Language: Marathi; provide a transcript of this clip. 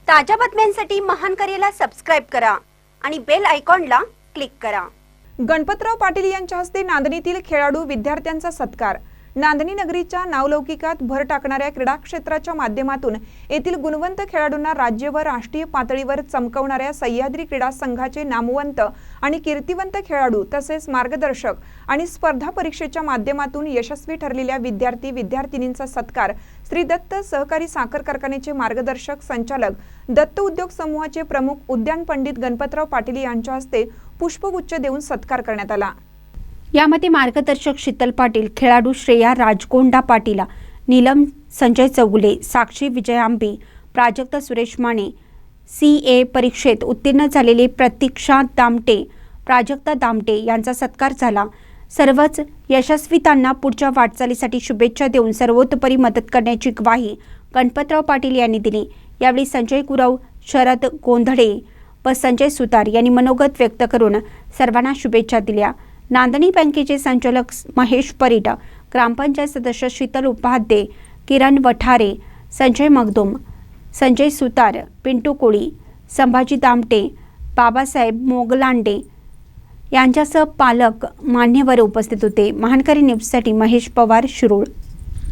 ताज्या बातम्यांसाठी महान करेला सबस्क्राइब करा आणि बेल आयकॉनला क्लिक करा। गणपतराव पाटील यांच्या हस्ते नांदणीतील खेळाडू विद्यार्थ्यांचा सत्कार। नांदणी नगरीच्या नावलौकिकात भर टाकणाऱ्या क्रीडा क्षेत्राच्या माध्यमातून येथील गुणवंत खेळाडूंना राज्य व राष्ट्रीय पातळीवर चमकवणाऱ्या सह्याद्री क्रीडा संघाचे नामवंत आणि कीर्तिवंत खेळाडू तसेच मार्गदर्शक आणि स्पर्धा परीक्षेच्या माध्यमातून यशस्वी ठरलेल्या विद्यार्थी-विद्यार्थिनींचा सत्कार श्री दत्त सहकारी साखर कारखान्याचे मार्गदर्शक संचालक दत्त उद्योग समूहाचे प्रमुख उद्यान पंडित गणपतराव पाटील यांच्या हस्ते पुष्पगुच्छ देऊन सत्कार करण्यात आला। यामध्ये मार्गदर्शक शीतल पाटील, खेळाडू श्रेया राजकोंडा पाटील, नीलम संजय चौगुले, साक्षी विजय आंबे, प्राजक्त सुरेश माने, CA परीक्षेत उत्तीर्ण झालेले प्रतीक्षा दामटे, प्राजक्ता दामटे यांचा सत्कार झाला। सर्वच यशस्वीतांना पुढच्या वाटचालीसाठी शुभेच्छा देऊन सर्वोतोपरी मदत करण्याची ग्वाही गणपतराव पाटील यांनी दिली। यावेळी संजय गुरव, शरद गोंधळे व संजय सुतार यांनी मनोगत व्यक्त करून सर्वांना शुभेच्छा दिल्या। नांदणी बँकेचे संचालक महेश परीट, ग्रामपंचायत सदस्य शीतल उपाध्ये, किरण वठारे, संजय मगदुम, संजय सुतार, पिंटू कोळी, संभाजी दामटे, बाबासाहेब मोगलांडे यांच्यासह पालक मान्यवर उपस्थित होते। महानकरी न्यूजसाठी महेश पवार, शिरोळ।